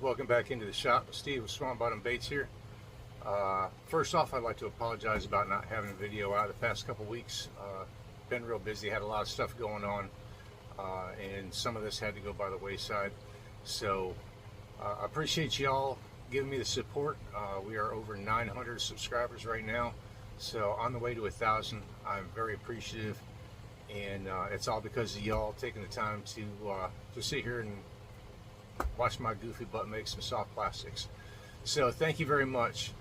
welcome back into the shop. Steve with Swamp Bottom Baits here. First off, I'd like to apologize about not having a video out the past couple weeks. Been real busy, had a lot of stuff going on, and some of this had to go by the wayside. So I appreciate y'all giving me the support. We are over 900 subscribers right now, so on the way to 1,000. I'm very appreciative, and it's all because of y'all taking the time to sit here and watch my goofy butt make some soft plastics. So thank you very much.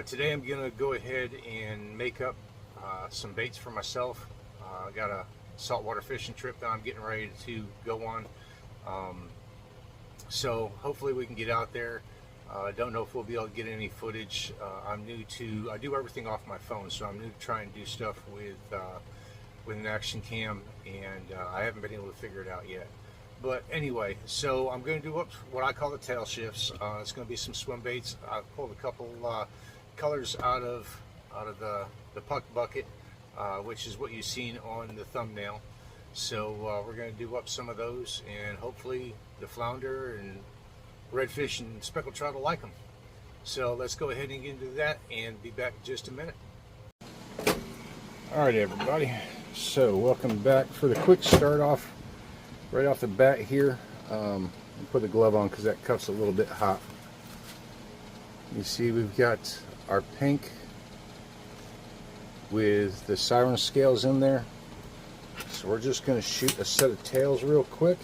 Today I'm gonna go ahead and make up some baits for myself. I got a saltwater fishing trip that I'm getting ready to go on, so hopefully we can get out there. Don't know if we'll be able to get any footage. I'm new to, I do everything off my phone, so I'm new to try and do stuff with an action cam, and I haven't been able to figure it out yet. But anyway, so I'm going to do what I call the tail shifts. It's going to be some swim baits. I pulled a couple colors out of the puck bucket, which is what you've seen on the thumbnail. So we're going to do up some of those, and hopefully the flounder and redfish and speckled trout will like them. So let's go ahead and get into that and be back in just a minute. All right, everybody. So welcome back for the quick start off. Right off the bat here, put the glove on because that cuff's a little bit hot. You see we've got our pink with the siren scales in there. So we're just going to shoot a set of tails real quick.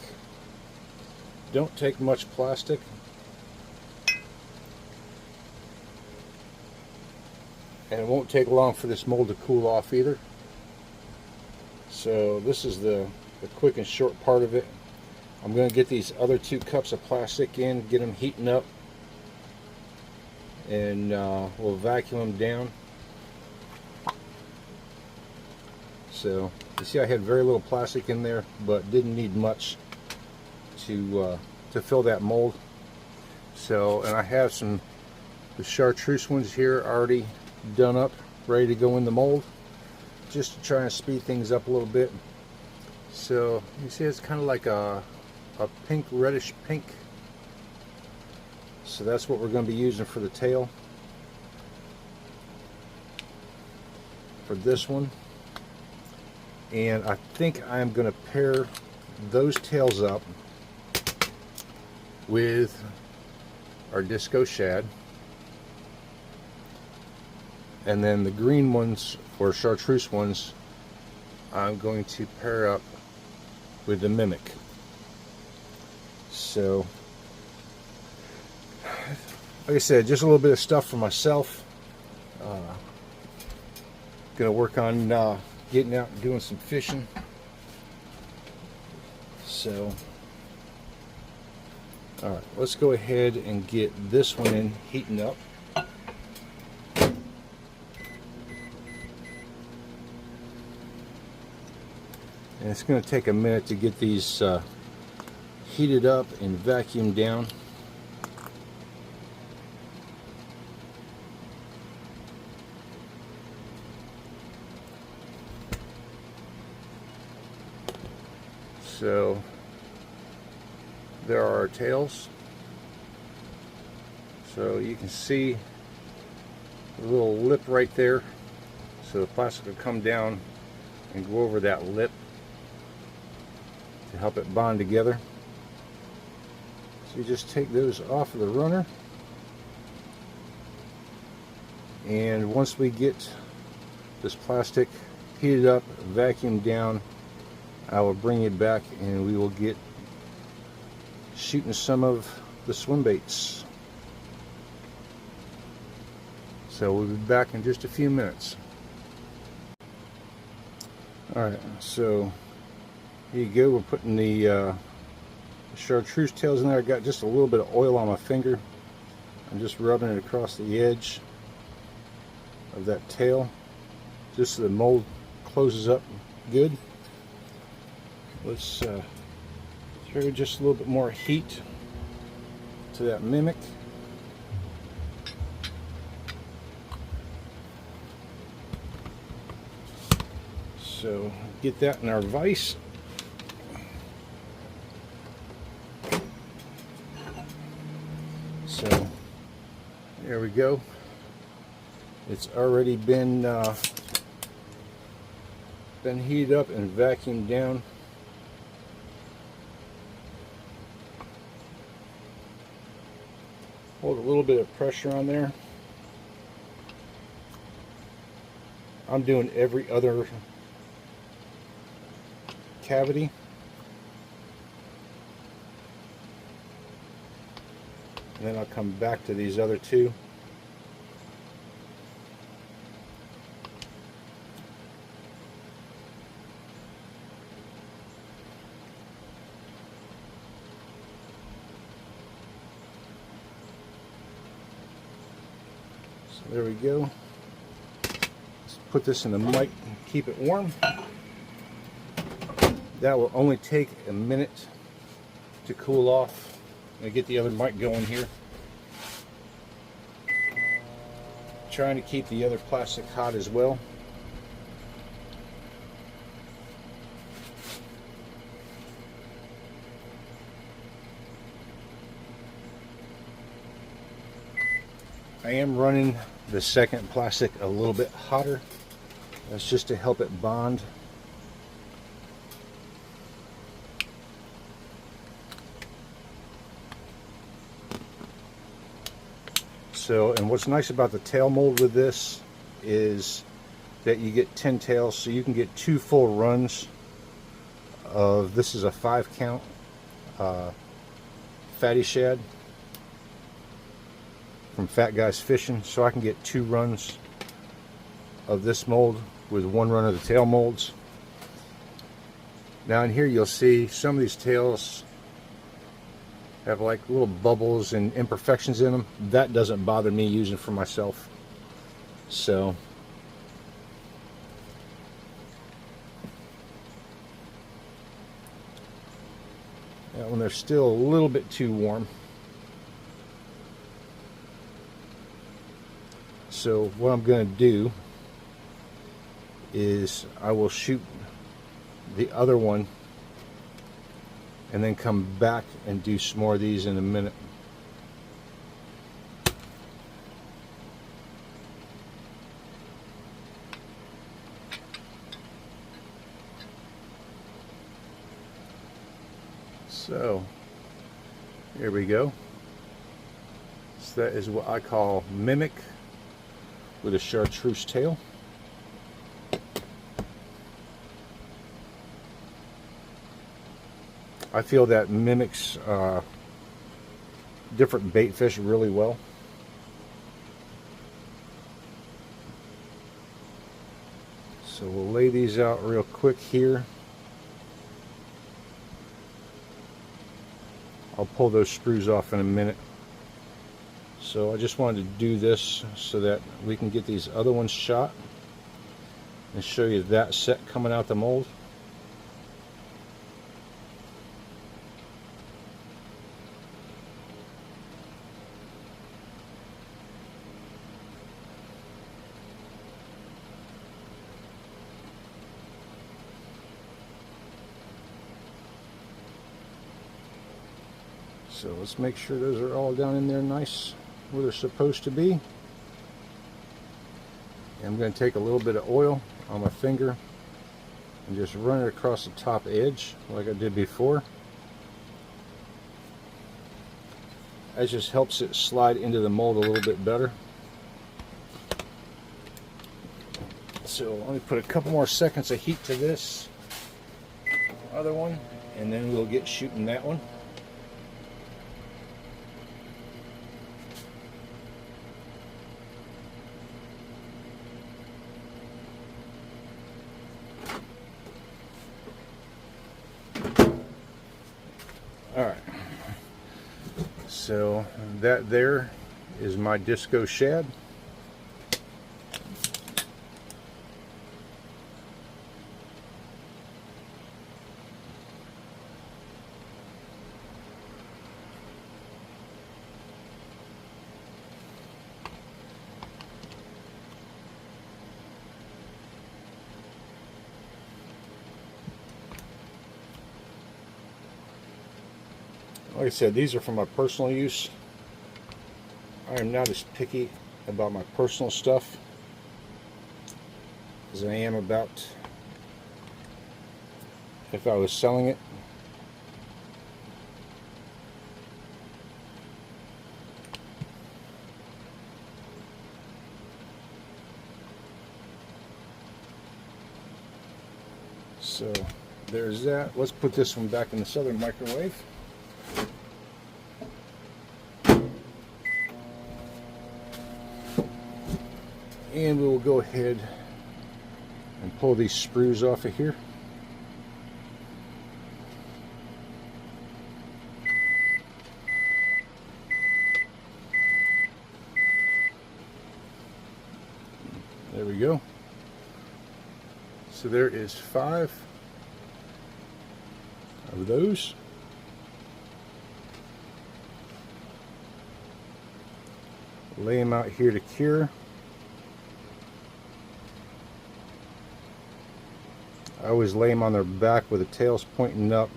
Don't take much plastic. And it won't take long for this mold to cool off either. So this is the quick and short part of it. I'm going to get these other 2 cups of plastic in, get them heating up, and we'll vacuum them down. So you see I had very little plastic in there, but didn't need much to fill that mold. So, and I have the chartreuse ones here already done up, ready to go in the mold, just to try and speed things up a little bit. So you see it's kind of like a pink, reddish pink. So that's what we're going to be using for the tail for this one. And I think I'm going to pair those tails up with our disco shad, and then the green ones, or chartreuse ones, I'm going to pair up with the mimic. So like I said, just a little bit of stuff for myself. Gonna work on getting out and doing some fishing. So all right, let's go ahead and get this one in heating up. And it's going to take a minute to get these heated up and vacuumed down. So there are our tails. So you can see the little lip right there. So the plastic will come down and go over that lip to help it bond together. So you just take those off of the runner, and once we get this plastic heated up, vacuumed down, I will bring it back and we will get shooting some of the swim baits. So we'll be back in just a few minutes. Alright, so here you go. We're putting the chartreuse tails in there. I got just a little bit of oil on my finger. I'm just rubbing it across the edge of that tail, just so the mold closes up good. Let's throw just a little bit more heat to that mimic. So get that in our vise. So there we go. It's already been heated up and vacuumed down. Hold a little bit of pressure on there. I'm doing every other cavity. And then I'll come back to these other two. So there we go. Let's put this in the mic and keep it warm. That will only take a minute to cool off. I'm going to get the other mic going here. Trying to keep the other plastic hot as well. I am running the second plastic a little bit hotter. That's just to help it bond. So, and what's nice about the tail mold with this is that you get 10 tails, so you can get 2 full runs of, this is a 5 count fatty shad from Fat Guys Fishing, so I can get 2 runs of this mold with 1 run of the tail molds. Now in here you'll see some of these tails have like little bubbles and imperfections in them. That doesn't bother me using for myself. So that one, they're still a little bit too warm. So what I'm going to do is I will shoot the other one and then come back and do some more of these in a minute. So here we go. So that is what I call mimic with a chartreuse tail. I feel that mimics different bait fish really well. So we'll lay these out real quick here. I'll pull those screws off in a minute. So I just wanted to do this so that we can get these other ones shot and show you that set coming out the mold. So let's make sure those are all down in there nice where they're supposed to be. And I'm going to take a little bit of oil on my finger and just run it across the top edge like I did before. That just helps it slide into the mold a little bit better. So let me put a couple more seconds of heat to this other one, and then we'll get shooting that one. Alright, so that there is my disco shad. Like I said, these are for my personal use. I am not as picky about my personal stuff as I am about if I was selling it. So there's that. Let's put this one back in the southern microwave. And we will go ahead and pull these sprues off of here. There we go. So there is 5 of those. Lay them out here to cure. I always lay them on their back with the tails pointing up,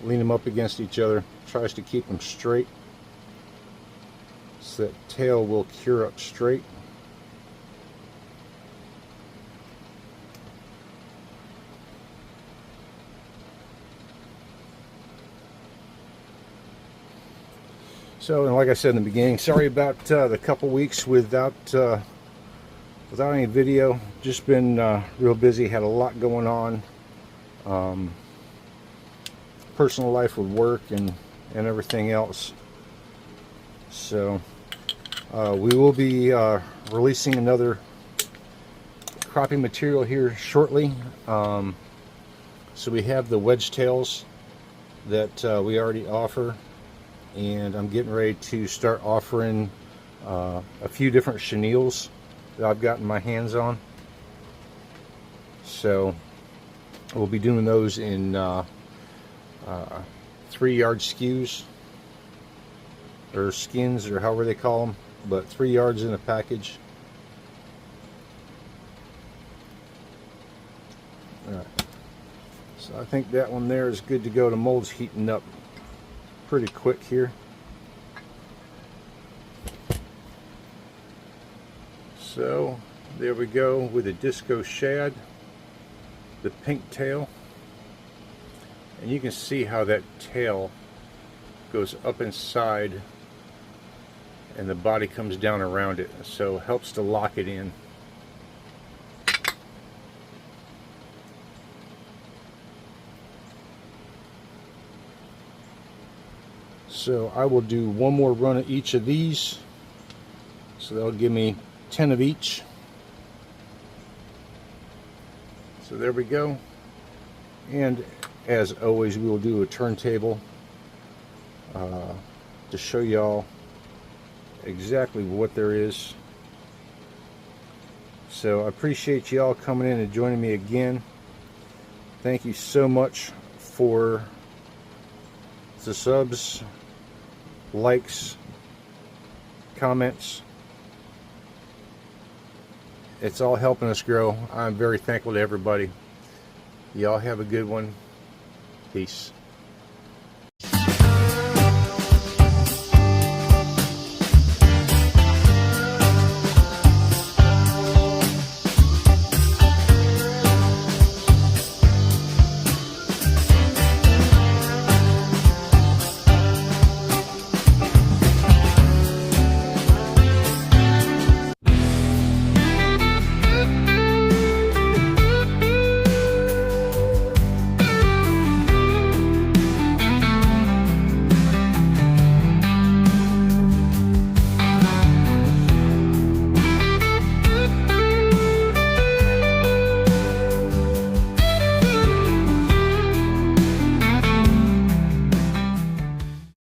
lean them up against each other, tries to keep them straight so that tail will cure up straight. So, and like I said in the beginning, sorry about the couple weeks without any video. Just been real busy, had a lot going on, personal life with work and everything else. So we will be releasing another crappie material here shortly. So we have the wedge tails that we already offer, and I'm getting ready to start offering a few different chenilles that I've gotten my hands on. So we'll be doing those in 3-yard skews, or skins, or however they call them, but 3 yards in a package. Alright, so I think that one there is good to go. The mold's heating up pretty quick here. So there we go with the disco shad, the pink tail, and you can see how that tail goes up inside and the body comes down around it, so it helps to lock it in. So I will do one more run of each of these, so that'll give me 10 of each. So there we go. And as always, we will do a turntable to show y'all exactly what there is. So I appreciate y'all coming in and joining me again. Thank you so much for the subs, likes, comments. It's all helping us grow. I'm very thankful to everybody. Y'all have a good one. Peace.